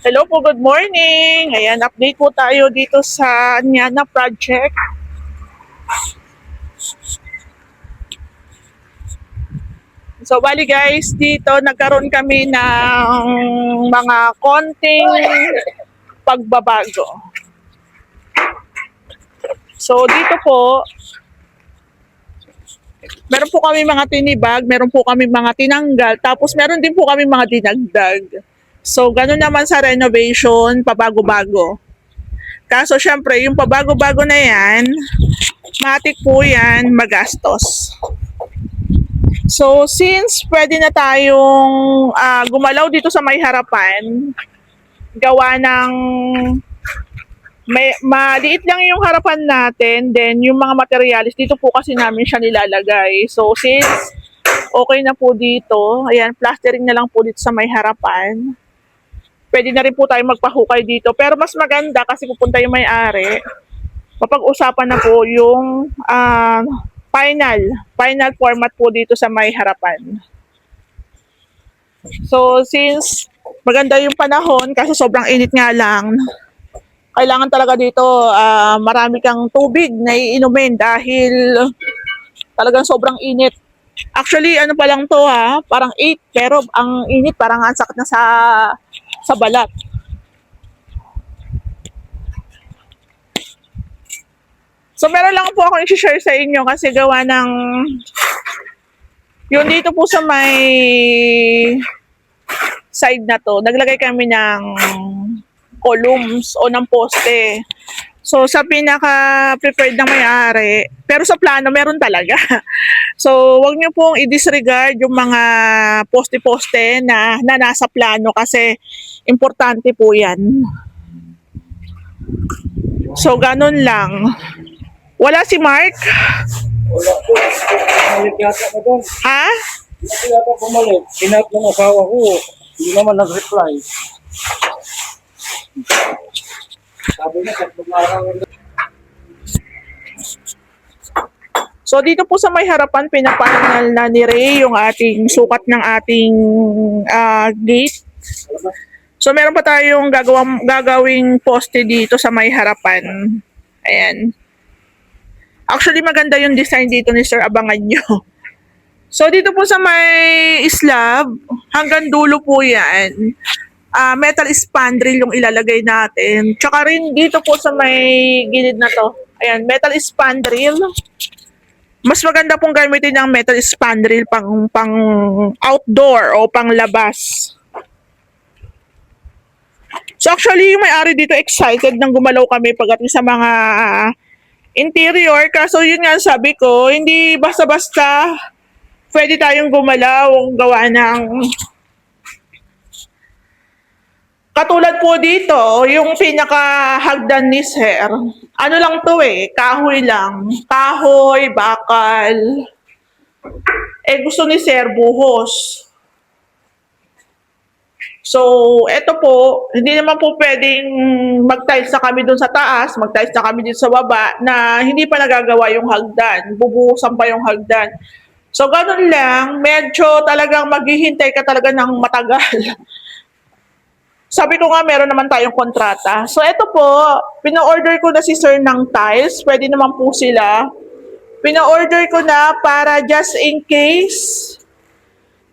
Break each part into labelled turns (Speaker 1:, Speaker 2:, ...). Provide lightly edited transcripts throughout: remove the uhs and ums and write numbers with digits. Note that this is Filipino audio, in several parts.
Speaker 1: Hello po, good morning. Ayan, update po tayo dito sa Nyana Project. So, bali guys, dito nagkaroon kami ng mga konting pagbabago. So, dito po, meron po kami mga tinibag, meron po kami mga tinanggal, tapos meron din po kami mga dinagdag. So, ganun naman sa renovation, pabago-bago. Kaso, syempre, yung pabago-bago na yan, matik po yan, magastos. So, since pwede na tayong gumalaw dito sa may harapan, gawa ng maliit lang yung harapan natin, then yung mga materialis, dito po kasi namin siya nilalagay. So, since okay na po dito, ayan, plastering na lang po dito sa may harapan. Pwede na rin po tayo magpahukay dito. Pero mas maganda kasi pupunta yung may-ari. Mapag-usapan na po yung final format po dito sa may harapan. So, since maganda yung panahon, kasi sobrang init nga lang, kailangan talaga dito marami kang tubig na iinumin dahil talagang sobrang init. Actually, ano pa lang to parang 8, pero ang init parang ang sakit na sa balat. So, meron lang po ako i-share sa inyo kasi gawa ng yung dito po sa may side na to, naglagay kami ng columns o ng poste. So, sa pinaka-preferred ng may-ari, pero sa plano, meron talaga. So, wag niyo pong i-disregard yung mga poste-poste na nasa plano kasi importante po yan. So, ganun lang. Wala si Mark?
Speaker 2: Wala po. Bumalik yata na doon.
Speaker 1: Ha?
Speaker 2: Hindi yata bumalik. Hinat ng asawa ko. Hindi naman nag-reply. Sabi niya, 3 araw na.
Speaker 1: So, dito po sa may harapan, pinapanal na ni Ray yung ating sukat ng ating gate. So, meron pa tayong gagawing poste dito sa may harapan. Ayan. Actually, maganda yung design dito ni Sir. Abangan nyo. So, dito po sa may slab, hanggang dulo po yan. Metal spandrel yung ilalagay natin. Tsaka rin dito po sa may gilid na to. Ayan, metal spandrel. Mas maganda pong gamitin ng metal spandrel pang outdoor o pang labas. So actually, yung may-ari dito excited nang gumalaw kami pagdating sa mga interior. Kaso yun nga sabi ko, hindi basta-basta pwede tayong gumalaw gawa ng katulad po dito, yung pinaka-hagdan ni Sir. Ano lang to kahoy lang. Kahoy, bakal. Gusto ni Sir buhos. So, eto po, hindi naman po pwedeng mag-tiles na kami dun sa taas, mag-tiles na kami dito sa baba na hindi pa nagagawa yung hagdan. Bubuhusan pa yung hagdan. So, ganun lang, medyo talagang maghihintay ka talaga ng matagal. Sabi ko nga, meron naman tayong kontrata. So, eto po, pina-order ko na si Sir ng tiles. Pwede naman po sila. Pina-order ko na para just in case.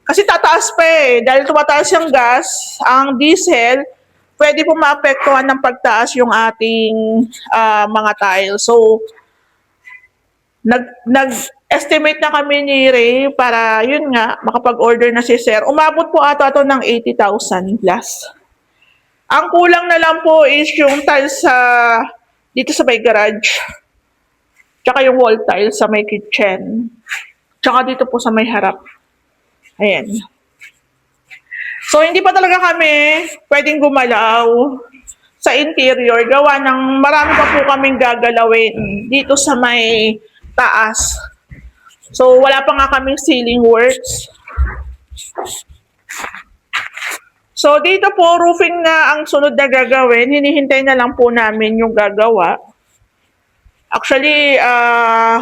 Speaker 1: Kasi tataas pa dahil tumataas yung gas, ang diesel, pwede po maapektuhan ng pagtaas yung ating mga tile. So, nag-estimate na kami ni Ray para, yun nga, makapag-order na si Sir. Umabot po ito ng 80,000 plus. Ang kulang na lang po is yung tiles dito sa may garage. Tsaka yung wall tiles sa may kitchen. Tsaka dito po sa may harap. Ayan. So, hindi pa talaga kami pwedeng gumalaw sa interior. Gawa ng marami pa po kaming gagalawin dito sa may taas. So, wala pa nga kaming ceiling works. So, dito po, roofing na ang sunod na gagawin. Hinihintay na lang po namin yung gagawa. Actually,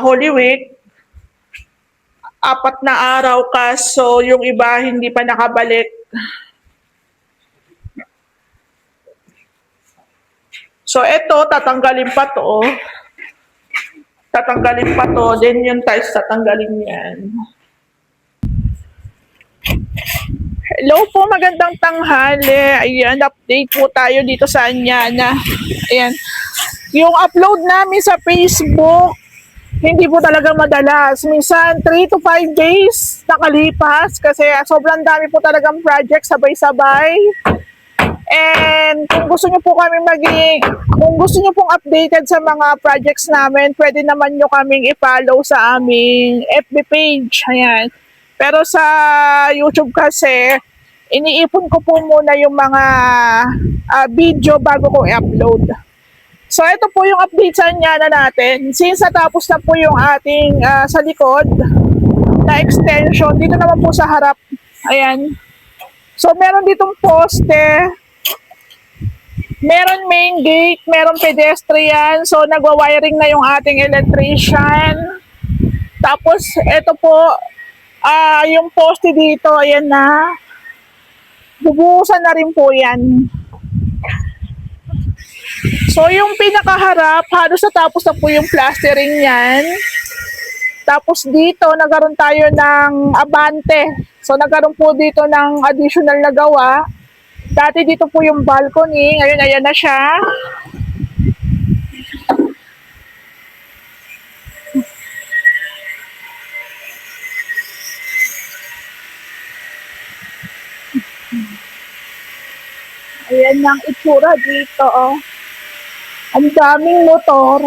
Speaker 1: Holy Week, 4 na araw kaso yung iba hindi pa nakabalik. So, ito, tatanggalin pa to. Tatanggalin pa to. Then, yung tiles, tatanggalin yan. Hello po, magandang tanghali. Ayan, update po tayo dito sa Anyana. Ayan. Yung upload namin sa Facebook, hindi po talaga madalas. Minsan, 3 to 5 days nakalipas kasi sobrang dami po talagang project sabay-sabay. And kung gusto niyo po kami kung gusto niyo pong updated sa mga projects namin, pwede naman niyo kaming i-follow sa aming FB page. Ayan. Pero sa YouTube kasi, iniipon ko po muna yung mga video bago ko i-upload. So, ito po yung update sa Anyana natin. Since natapos na po yung ating sa likod na extension, dito naman po sa harap. Ayan. So, meron ditong poste, meron main gate, meron pedestrian. So, nagwa-wiring na yung ating electrician. Tapos, ito po, yung poste dito, ayan na. Bubuhusan na rin po yan. So, yung pinakaharap, halos natapos na po yung plastering yan. Tapos dito, nagkaroon tayo ng abante. So, nagkaroon po dito ng additional na gawa. Dati dito po yung balcony. Ngayon, ayan na siya. Ayan ang itsura dito, oh. Ang daming motor.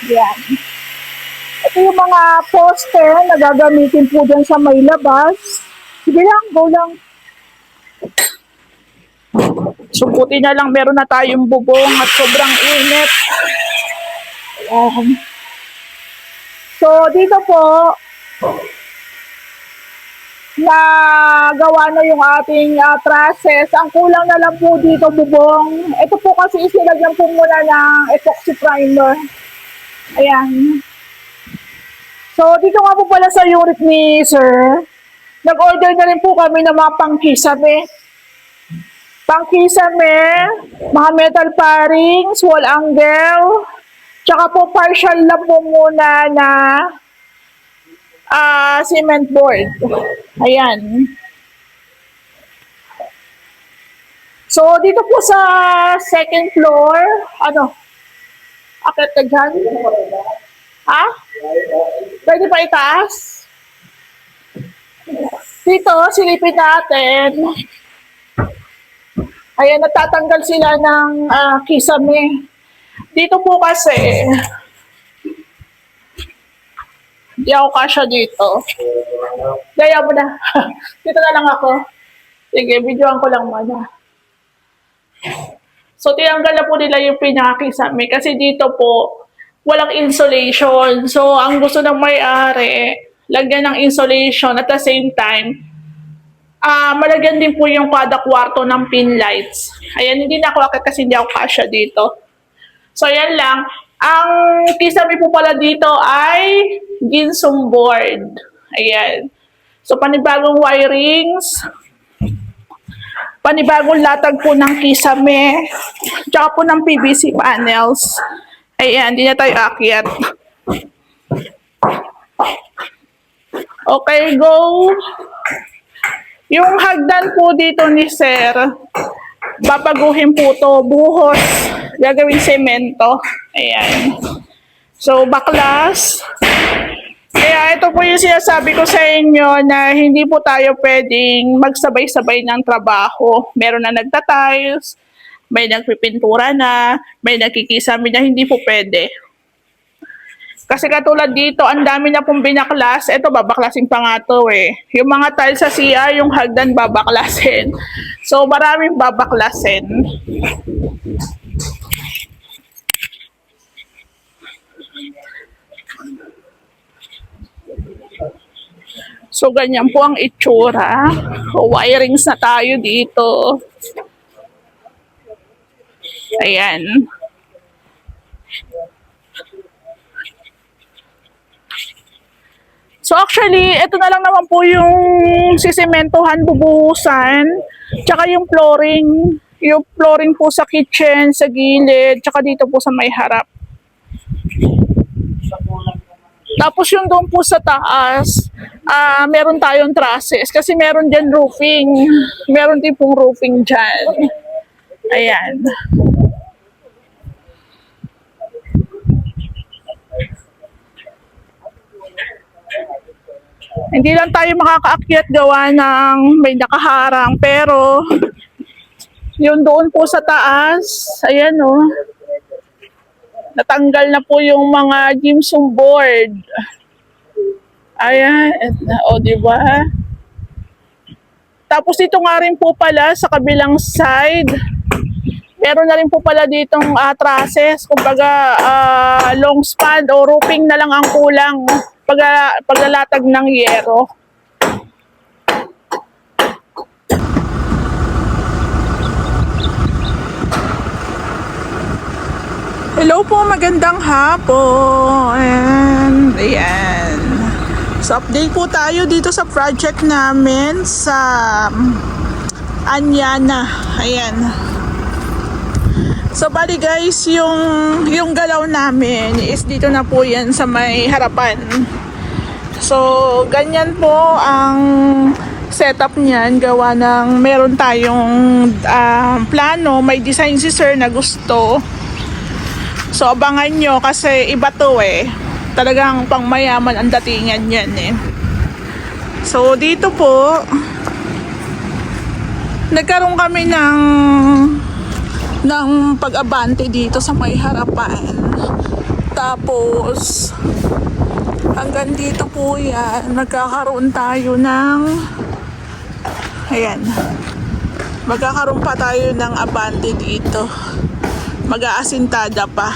Speaker 1: Yan. Ito yung mga poster na gagamitin po dyan sa may labas. Sige lang, go lang. Sumputi na lang, meron na tayong bubong at sobrang init. Ayan. So, dito po, gawa na yung ating trusses. Ang kulang na lang po dito, bubong. Ito po kasi isilagyan po muna ng epoxy primer. Ayan. So, dito nga po pala sa unit ni Sir, nag-order na rin po kami ng mga pangkisame. Pangkisame, mga metal parings, wall angle, tsaka po partial lang po muna na cement board. Ayan. So, dito po sa second floor, akit ka dyan? Ha? Pwede pa itaas? Dito, silipin natin. Ayan, natatanggal sila ng kisame. Dito po kasi, di ako kasya dito. Gaya mo na. Dito na lang ako. Sige, videoan ko lang muna. So, tinanggal na po nila yung pinakisame kasi dito po, walang insulation. So, ang gusto ng may-ari, lagyan ng insulation at the same time, malagyan din po yung kada kwarto ng pin lights. Ayan, hindi na ako akit kasi hindi ako kasya dito. So, yan lang. Ang kisame po pala dito ay ginseng board. Ayan. So, panibagong wirings, panibagong latag po ng kisame, tsaka po ng PVC panels. Ayan, hindi na tayo akyat. Okay, go. Yung hagdan po dito ni Sir, babaguhin po to, buhos, gagawin semento. Ayan. So, baklas. Kaya ito po yung sinasabi ko sa inyo na hindi po tayo pwedeng magsabay-sabay ng trabaho. Meron na nagtatiles, may nagpipintura na, may nagkikisame na, hindi po pwede. Kasi katulad dito, ang dami na pong binaklas. Ito, babaklasin pa nga to eh. Yung mga tiles sa CR, yung hagdan babaklasin. So, maraming babaklasin. So, ganyan po ang itsura. Wirings na tayo dito. Ayan. So actually, ito na lang naman po yung sisimentohan, bubuhusan, tsaka yung flooring. Yung flooring po sa kitchen, sa gilid, tsaka dito po sa may harap. Tapos yung doon po sa taas, meron tayong trusses kasi meron dyan roofing. Meron din pong roofing dyan. Ayan. Hindi lang tayo makakaakyat gawa ng may nakaharang pero yung doon po sa taas, ayan oh, natanggal na po yung mga gypsum board. Ayan, o di ba? Tapos dito nga rin po pala sa kabilang side, meron na rin po pala ditong trusses, kumbaga long span o roofing na lang ang kulang paglalatag ng yero. Hello po, magandang hapon. Ayan. So, update po tayo dito sa project namin sa Anyana. Ayan. So, bali guys, yung galaw namin is dito na po yan sa may harapan. So, ganyan po ang setup niyan. Gawa ng meron tayong plano. May design si sir na gusto. So, abangan nyo kasi iba to eh. Talagang pangmayaman ang datingan yan eh. So, dito po, nagkaroon kami ng pag-abante dito sa may harapan. Tapos, hanggang dito po yan, nagkakaroon tayo ng, ayan, magkakaroon pa tayo ng abante dito. Mag-aasintada pa.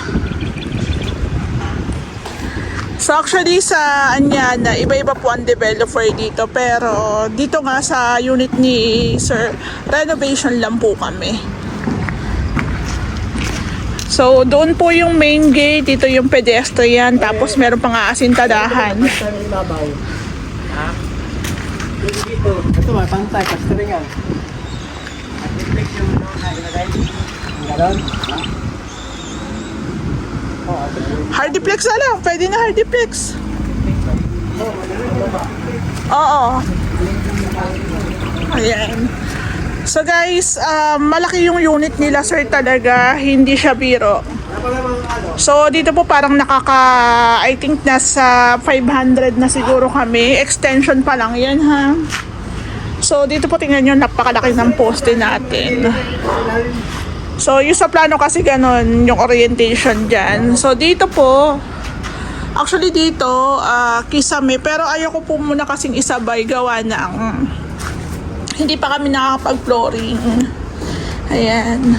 Speaker 1: So actually sa Anyana, iba-iba po ang developer dito. Pero dito nga sa unit ni Sir, renovation lang po kami. So doon po yung main gate, dito yung pedestrian, tapos meron pang aasintadahan.
Speaker 2: Ito ba, pantay, pastringan.
Speaker 1: Hardiplex na lang, pwede na hardiplex. Oo. Ayan. So guys, malaki yung unit nila sir talaga, hindi siya biro. So dito po parang I think nasa 500 na siguro kami. Extension pa lang yan ha. So dito po tingnan nyo, napakalaki ng poste natin. So yung sa plano kasi ganon yung orientation dyan. So dito po, actually dito, kisame, pero ayoko po muna kasing isabay gawa ng hindi pa kami nakakapag-flooring. Ayan.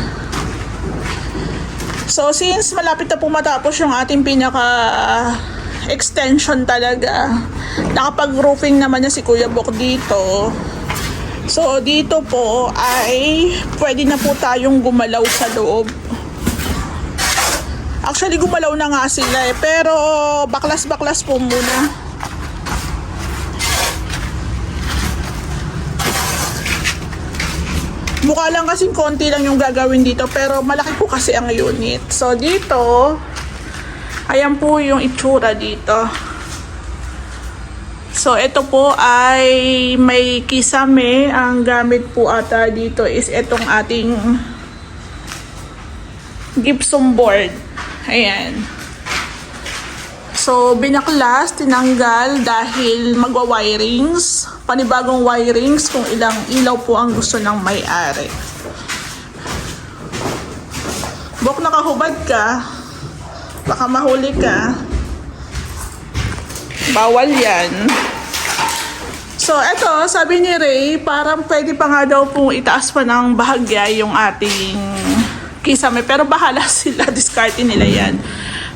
Speaker 1: So since malapit na po matapos yung ating pinaka-extension talaga, nakapag-roofing naman niya si Kuya Bok dito. So dito po ay pwede na po tayong gumalaw sa loob. Actually gumalaw na nga sila eh, pero baklas-baklas po muna. Mukha lang kasing konti lang yung gagawin dito, pero malaki po kasi ang unit. So dito, ayan po yung itsura dito. So ito po ay may kisame. Ang gamit po ata dito is itong ating gypsum board. Ayan. So binaklas, tinanggal dahil magwa-wirings. Panibagong wirings kung ilang ilaw po ang gusto ng may-ari. Bok, nakahubad ka. Baka mahuli ka. Bawal yan. So, eto, sabi ni Ray, parang pwede pa nga daw pong itaas pa ng bahagya yung ating kisame. Pero bahala sila, discarte nila yan.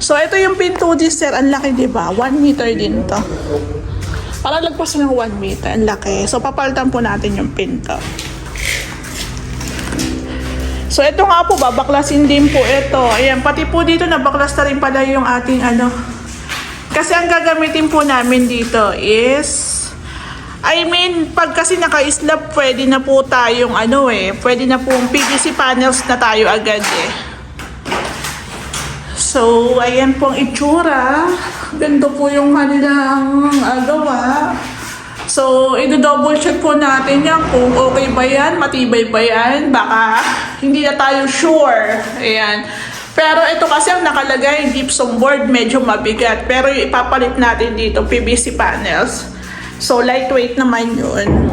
Speaker 1: So, ito yung pinto di sir. Ang laki, diba? 1 meter din to. Parang lagpas ng 1 meter. Ang laki. So, papalitan po natin yung pinto. So, ito nga po, babaklasin din po ito. Ayan, pati po dito, nabaklas na rin pala yung ating ano. Kasi ang gagamitin po namin dito is I mean, pag kasi naka-slab, pwede na po tayong pwede na pong PVC panels na tayo agad eh. So, ayan po ang itsura. Ganito po yung kanilang gawa. So, i-double check po natin yan kung okay ba yan, matibay ba yan. Baka hindi na tayo sure. Ayan. Pero ito kasi ang nakalagay, gypsum board, medyo mabigat. Pero yung ipapalit natin dito, PVC panels. So, lightweight naman yun.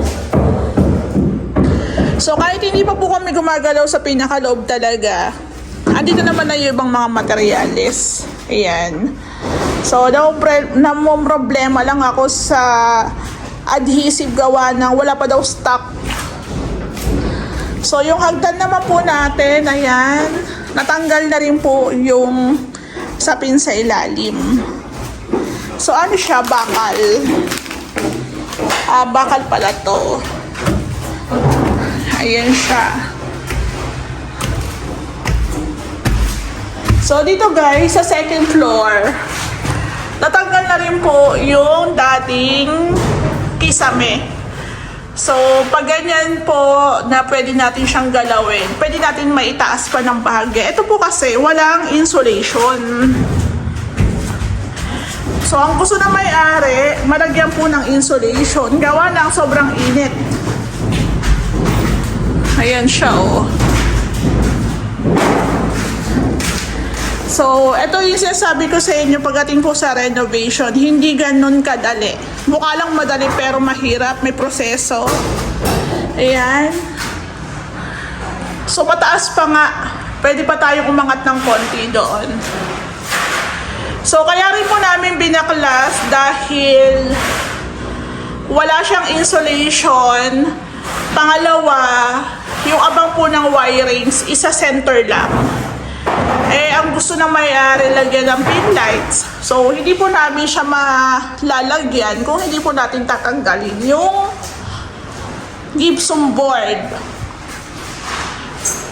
Speaker 1: So, kahit hindi pa po kami gumagalaw sa pinakaloob talaga, andito naman na yung ibang mga materyales. Ayan. So, namong problema lang ako sa adhesive gawa ng wala pa daw stock. So, yung hagdan naman po natin, ayan, natanggal na rin po yung sapin sa ilalim. So, ano siya? Bakal. Bakal pala to. Ayan siya. So, dito guys, sa second floor, natanggal na rin po yung dating kisame. So, pag ganyan po na pwede natin siyang galawin, pwede natin maitaas pa ng bahagya. Ito po kasi, walang insulation. So, ang gusto na may-ari, malagyan po ng insulation. Gawa ng sobrang init. Ayan siya, oh. So, ito yung sinasabi ko sa inyo pagdating po sa renovation. Hindi ganun kadali. Mukha lang madali pero mahirap. May proseso. Ayan. So, mataas pa nga. Pwede pa tayong umangat ng konti doon. So, kaya rin po namin binaklas dahil wala siyang insulation. Pangalawa, yung abang po ng wirings, isa center lang. Eh, ang gusto ng may-ari lagyan ng pin lights. So, hindi po namin siya malalagyan kung hindi po natin tatanggalin yung gypsum board.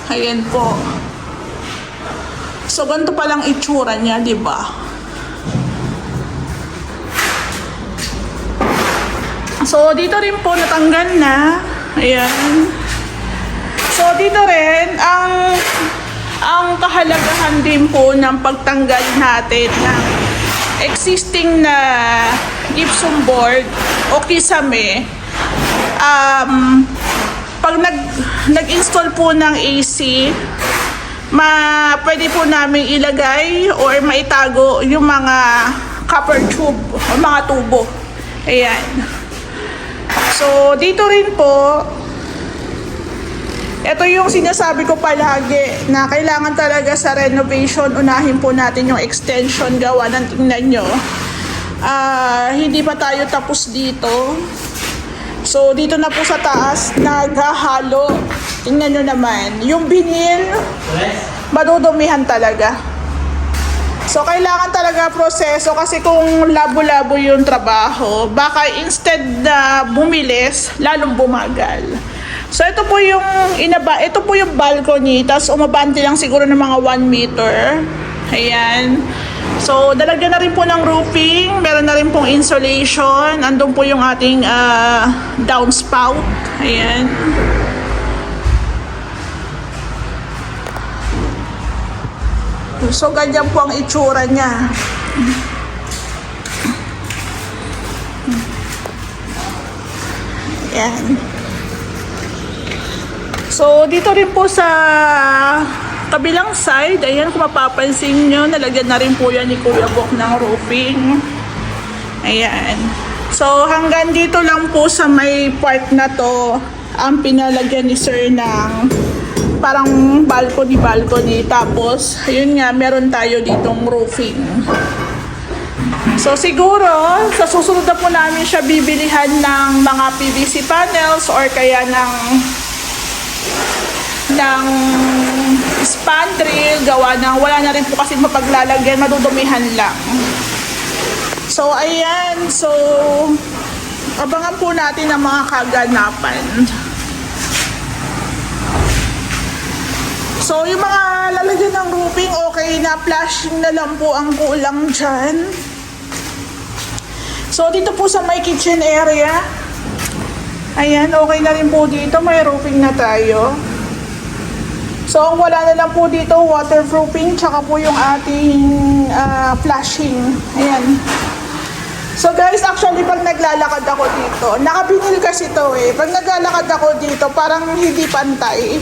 Speaker 1: Ayan po. So, ganito palang itsura niya, di ba? So, dito rin po natanggal na. Ayan. So, dito rin, ang kahalagahan din po ng pagtanggal natin ng existing na gypsum board o kisame, pag nag-install po ng AC, pwede po namin ilagay or maitago yung mga copper tube o mga tubo. Ayan. So, dito rin po, ito yung sinasabi ko palagi na kailangan talaga sa renovation, unahin po natin yung extension gawa ng tingnan nyo. Hindi pa tayo tapos dito. So, dito na po sa taas, naghahalo. Tingnan nyo naman. Yung vinyl, madudumihan talaga. So, kailangan talaga proseso kasi kung labo-labo yung trabaho, baka instead na bumilis, lalong bumagal. So, ito po yung balcony, tapos umabante lang siguro ng mga 1 meter. Ayan. So, dalagyan na rin po ng roofing, meron na rin pong insulation, andun po yung ating downspout. Ayan. So, ganyan po ang itsura niya. Ayan. So, dito rin po sa kabilang side, ayan, kung mapapansin nyo, nalagyan na rin po yan ni Kuya Bok ng roofing. Ayan. So, hanggang dito lang po sa may part na to, ang pinalagyan ni Sir ng parang balcony. Tapos, ayun nga, meron tayo ditong roofing. So, siguro, sa susunod na po namin siya bibilihan ng mga PVC panels or kaya ng spandrel, gawa ng wala na rin po kasi mapaglalagyan, madudumihan lang. So, ayan. So, abangan po natin ang mga kaganapan. So, yung mga lalagyan ng roofing, okay na. Flashing na lang po ang kulang dyan. So, dito po sa my kitchen area, Ayan, okay na rin po dito. May roofing na tayo. So, ang wala na lang po dito, waterproofing, tsaka po yung ating flashing. Ayan. So guys, actually pag naglalakad ako dito, nakapinil kasi to eh. Pag naglalakad ako dito, parang hindi pantay.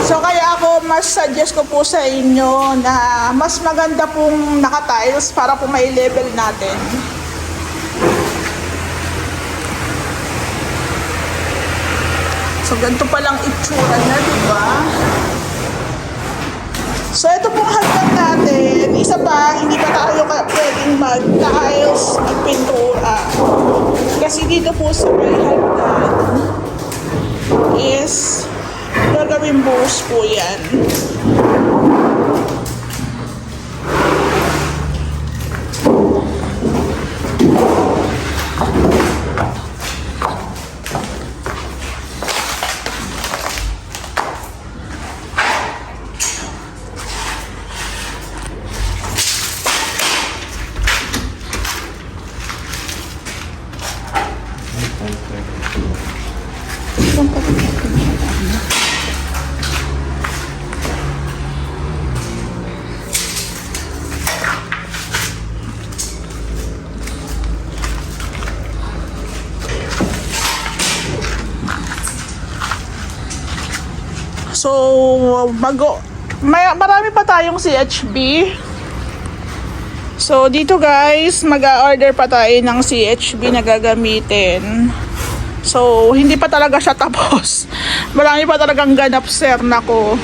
Speaker 1: So kaya ako mas suggest ko po sa inyo na mas maganda pong naka-tiles para po may level natin. So ganito palang itsura na, di ba? So ito pong hagdan natin, isa pa, hindi pa tayo pwedeng mag-tiles, magpintura. Kasi dito po sa may hagdan is gagawin buhos po yan. So, marami pa tayong CHB. So, dito guys, mag-order pa tayo ng CHB na gagamitin. So, hindi pa talaga siya tapos. Marami pa talagang ganap, sir, nako.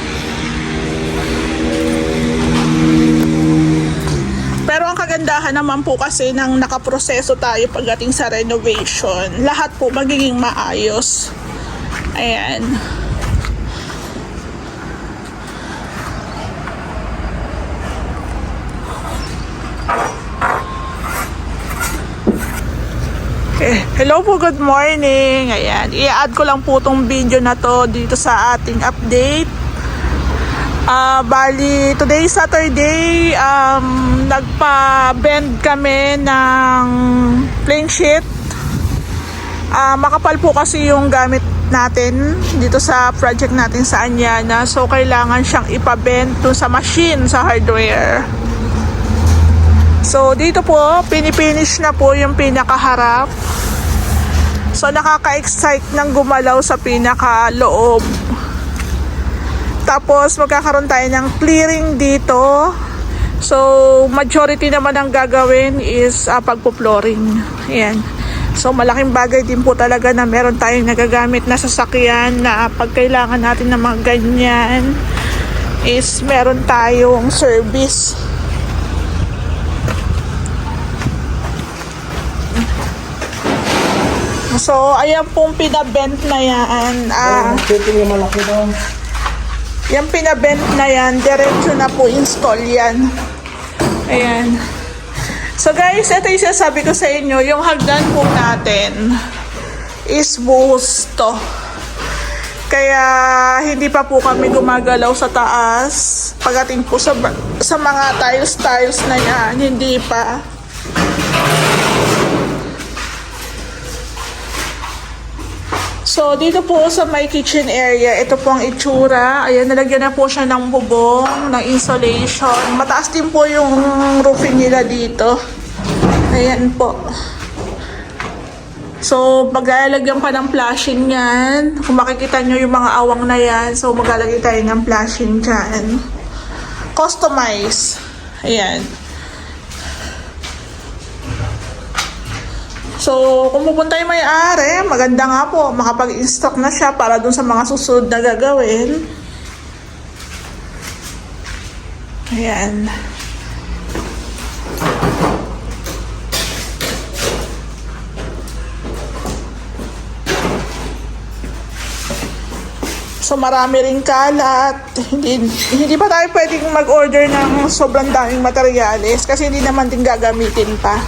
Speaker 1: Pero ang kagandahan naman po kasi nang nakaproseso tayo pagdating sa renovation, lahat po magiging maayos. Ayan. Hello po, good morning. Ayan, i-add ko lang po tong video na to dito sa ating update. Bali, today Saturday, nagpa-bend kami ng plain sheet. Makapal po kasi yung gamit natin dito sa project natin sa Anyana. So, kailangan siyang ipa-bend to sa machine, sa hardware. So, dito po, pinipinish na po yung pinakaharap. So, nakaka-excite ng gumalaw sa pinakaloob. Tapos, magkakaroon tayo ng clearing dito. So, majority naman ang gagawin is pagpo-flooring. Ayan. So, malaking bagay din po talaga na meron tayong nagagamit na sasakyan na pag kailangan natin ng mga ganyan is meron tayong service. So, ayan pong pinabent na yan.
Speaker 2: Yung malaki doon.
Speaker 1: Yung pinabent na yan, diretso na po install yan. Ayan. So guys, ito yung sasabi ko sa inyo, yung hagdan po natin is buhos to. Kaya hindi pa po kami gumagalaw sa taas. Pagdating po sa mga tiles na yan, hindi pa. So, dito po sa my kitchen area, ito po ang itsura. Ayan, nalagyan na po siya ng bubong, ng insulation. Mataas din po yung roofing nila dito. Ayan po. So, maglalagyan pa ng flashing yan. Kung makikita nyo yung mga awang na yan, so maglalagay tayo ng flashing dyan. Customize. Ayan. So, kung pupunta yung may-ari, maganda nga po, makapag-install na siya para dun sa mga susunod na gagawin. Ayan. So, marami ring kalat. Hindi pa tayo pwedeng mag-order ng sobrang daming materyales kasi hindi naman din gagamitin pa.